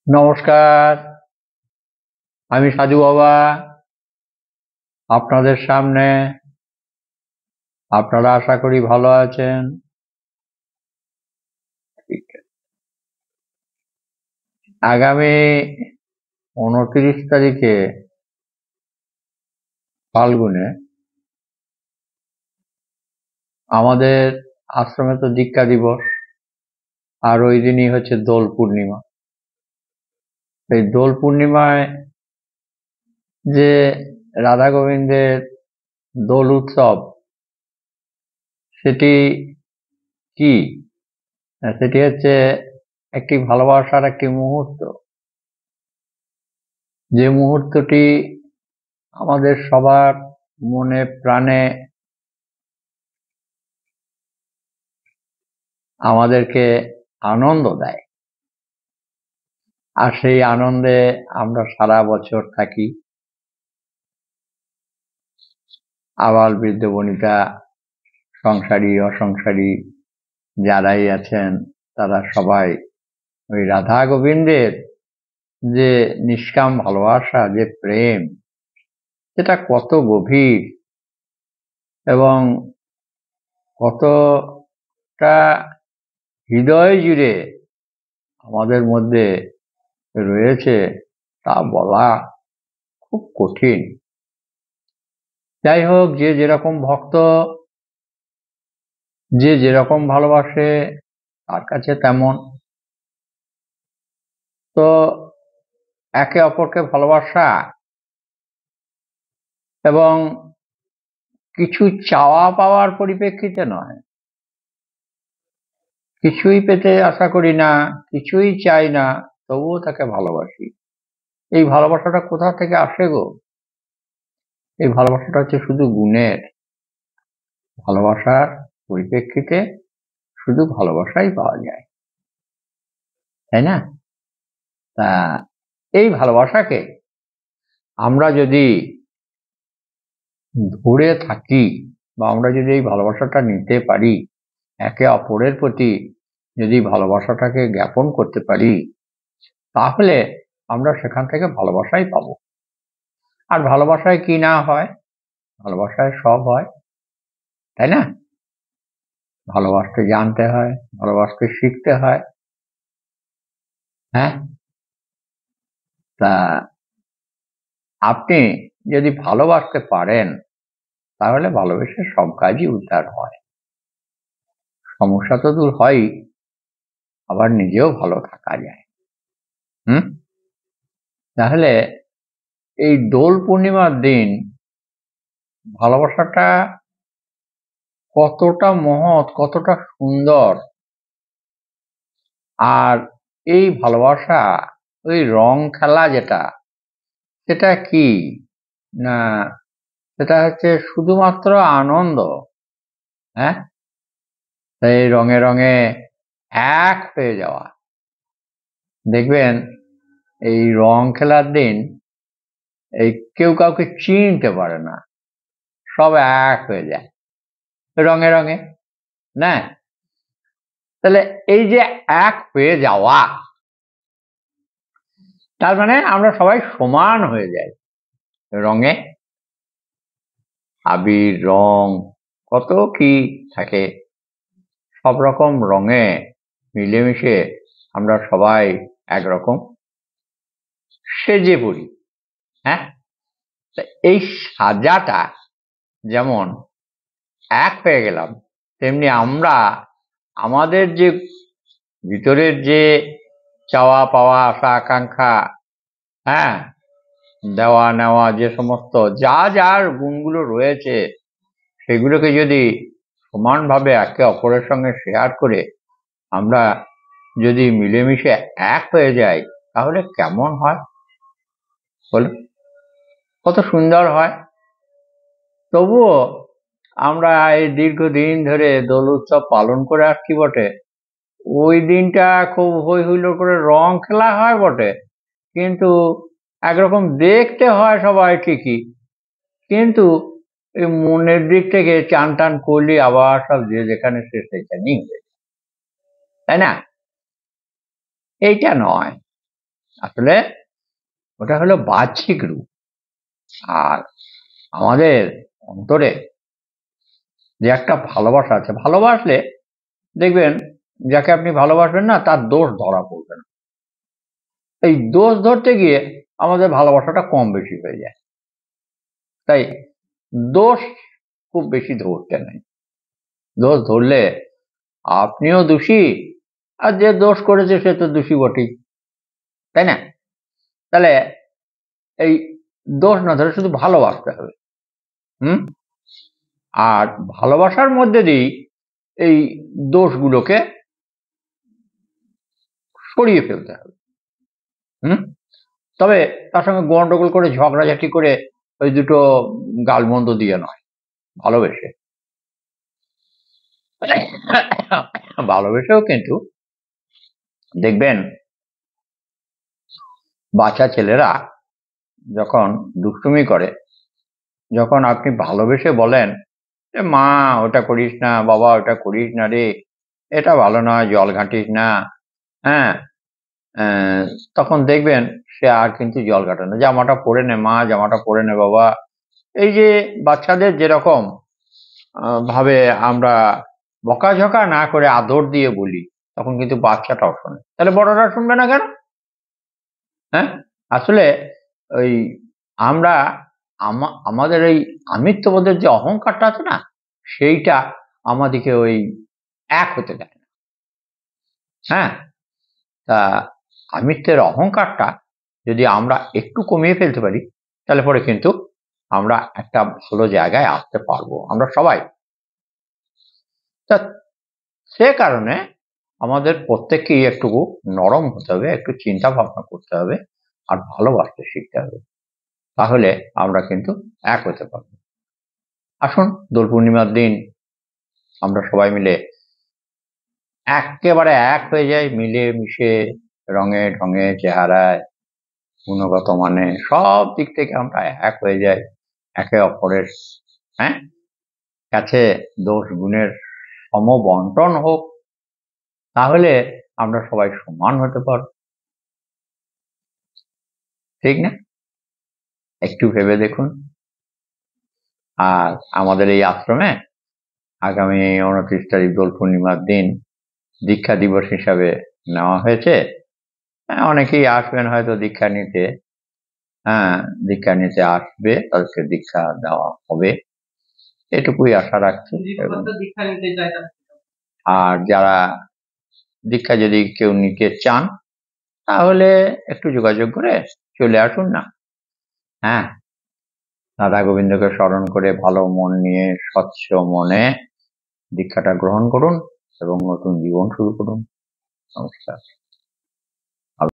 নমস্কার, আমি সাধু বাবা আপনাদের সামনে। আপনারা আশা করি ভালো আছেন। আগামী 29 তারিখে ফাল্গুনে আমাদের আশ্রমে তো দীক্ষা দিবস, আর ওই দিনই হচ্ছে দোল পূর্ণিমা। এই দোল পূর্ণিমায় যে রাধা গোবিন্দের দোল উৎসব, সেটি কি? সেটি হচ্ছে একটি ভালোবাসার একটি মুহূর্ত, যে মুহূর্তটি আমাদের সবার মনে প্রাণে আমাদেরকে আনন্দ দেয়। আর সেই আনন্দে আমরা সারা বছর থাকি। আবাল বৃদ্ধ বনিতা, সংসারী অসংসারী যারাই আছেন, তারা সবাই ওই রাধা গোবিন্দের যে নিষ্কাম ভালোবাসা, যে প্রেম, সেটা কত গভীর এবং কতটা হৃদয় জুড়ে আমাদের মধ্যে রয়েছে, তা বলা খুব কঠিন। যাই হোক, যে যেরকম ভক্ত, যে যেরকম ভালোবাসে, তার কাছে তেমন। তো একে অপরকে ভালোবাসা এবং কিছু চাওয়া পাওয়ার পরিপ্রেক্ষিতে নয়, কিছুই পেতে আশা করি না, কিছুই চাই না, তবুও তাকে ভালোবাসি। এই ভালোবাসাটা কোথা থেকে আসে গো? এই ভালোবাসাটা হচ্ছে শুধু গুণের। ভালোবাসার পরিপ্রেক্ষিতে শুধু ভালোবাসাই পাওয়া যায়, তাই না? তা এই ভালোবাসাকে আমরা যদি ধরে থাকি, বা আমরা যদি এই ভালোবাসাটা নিতে পারি, একে অপরের প্রতি যদি ভালোবাসাটাকে জ্ঞাপন করতে পারি, তাহলে আমরা সেখান থেকে ভালোবাসাই পাবো। আর ভালোবাসায় কি না হয়? ভালোবাসায় সব হয়, তাই না? ভালোবাসতে জানতে হয়, ভালোবাসতে শিখতে হয়। হ্যাঁ, তা আপনি যদি ভালোবাসতে পারেন, তাহলে ভালোবেসে সব কাজই উদ্ধার হয়। সমস্যা তো দূর হয়ই, আবার নিজেও ভালো থাকা যায়। তাহলে এই দোল পূর্ণিমার দিন ভালোবাসাটা কতটা মহৎ, কতটা সুন্দর। আর এই ভালোবাসা, ওই রং খেলা যেটা, সেটা কি না, সেটা হচ্ছে শুধুমাত্র আনন্দ। হ্যাঁ, এই রঙে রঙে এক হয়ে যাওয়া। দেখবেন এই রং খেলার দিন এই কেউ কাউকে চিনতে পারে না, সব এক হয়ে যায় রঙে রঙে, না? তাহলে এই যে এক হয়ে যাওয়া, তার মানে আমরা সবাই সমান হয়ে যাই রঙে। আবির, রং, কত কি থাকে, সব রকম রঙে মিলেমিশে আমরা সবাই একরকম সেজে পড়ি। হ্যাঁ, এই সাজাটা যেমন এক হয়ে গেলাম, তেমনি আমরা আমাদের যে ভিতরের যে চাওয়া পাওয়া, আশা আকাঙ্ক্ষা, হ্যাঁ, দেওয়া নেওয়া, যে সমস্ত যা যার গুণগুলো রয়েছে, সেগুলোকে যদি সমানভাবে একে অপরের সঙ্গে শেয়ার করে আমরা যদি মিলেমিশে এক হয়ে যাই, তাহলে কেমন হয় বলো? কত সুন্দর হয়। তবুও আমরা এই দীর্ঘদিন ধরে দোল উৎসব পালন করে আসছি বটে। ওই দিনটা খুব হই হুল্লোড় করে রং খেলা হয় বটে, কিন্তু একরকম দেখতে হয় সবাই ঠিকই, কিন্তু এই মনের দিক থেকে চান টান করলে আবার সব যে যেখানে সে সেখানেই হয়ে যায়, তাই না? এইটা নয়। আসলে ওটা হলো বাহ্যিক রূপ। আর আমাদের অন্তরে যে একটা ভালোবাসা আছে, ভালোবাসলে দেখবেন যাকে আপনি ভালোবাসবেন না তার দোষ ধরা পড়বে না। এই দোষ ধরতে গিয়ে আমাদের ভালোবাসাটা কম বেশি হয়ে যায়। তাই দোষ খুব বেশি ধরতে নাই। দোষ ধরলে আপনিও দোষী, আর যে দোষ করেছে সে তো দোষী বটেই, তাই না? তাহলে এই দোষ না ধরে শুধু ভালোবাসতে হবে। আর ভালোবাসার মধ্যে দিয়ে এই দোষগুলোকে সরিয়ে ফেলতে হবে। তবে তার সঙ্গে গন্ডগোল করে ঝগড়াঝাটি করে ওই দুটো গালমন্দ দিয়ে নয়, ভালোবেসে। ভালোবেসেও কিন্তু দেখবেন বাচ্চা ছেলেরা যখন দুষ্টুমি করে, যখন আপনি ভালোবেসে বলেন যে মা ওটা করিস না, বাবা ওটা করিস না রে, এটা ভালো নয়, জল ঘাঁটিস না, হ্যাঁ, তখন দেখবেন সে আর কিন্তু জল ঘাটে না। জামাটা পরে নে মা, জামাটা পরে নে বাবা। এই যে বাচ্চাদের যেরকম ভাবে আমরা বকাঝকা না করে আদর দিয়ে বলি, তখন কিন্তু বাচ্চাটাও শোনে। তাহলে বড়রা শুনবে না কেন? হ্যাঁ, আসলে ওই আমরা আমাদের এই আমিত্ববোধের যে অহংকারটা আছে না, সেইটা আমাদেরকে ওই এক হতে দেয় না। হ্যাঁ, তা আমিত্বের অহংকারটা যদি আমরা একটু কমিয়ে ফেলতে পারি, তাহলে পরে কিন্তু আমরা একটা ভালো জায়গায় আসতে পারবো, আমরা সবাই। তা সে কারণে আমাদের প্রত্যেককেই একটু নরম হতে হবে, একটু চিন্তা ভাবনা করতে হবে, আর ভালোবাসতে শিখতে হবে। তাহলে আমরা কিন্তু এক হতে পারবো। আসুন দোল পূর্ণিমার দিন আমরা সবাই মিলে একেবারে এক হয়ে যাই, মিলে মিশে রঙে ঢঙে চেহারায় গুণগত মানে সব দিক থেকে আমরা এক হয়ে যাই, একে অপরের কাছে দোষ গুণের সমবন্টন হোক, তাহলে আমরা সবাই সমান হতে পারব। ঠিক না? একটু ভেবে দেখুন। আর আমাদের এই আশ্রমে আগামী 29 তারিখ দোল পূর্ণিমার দিন দীক্ষা দিবস হিসাবে নেওয়া হয়েছে। অনেকেই আসবেন হয়তো দীক্ষা নিতে, দীক্ষা নিতে আসবে, তাদেরকে দীক্ষা দেওয়া হবে, এটুকুই আশা রাখছি। আর যারা দীক্ষা যদি কেউ নিতে চান, তাহলে একটু যোগাযোগ করে চলে আসুন না। হ্যাঁ, রাধা গোবিন্দকে স্মরণ করে ভালো মন নিয়ে স্বচ্ছ মনে দীক্ষাটা গ্রহণ করুন এবং নতুন জীবন শুরু করুন। নমস্কার।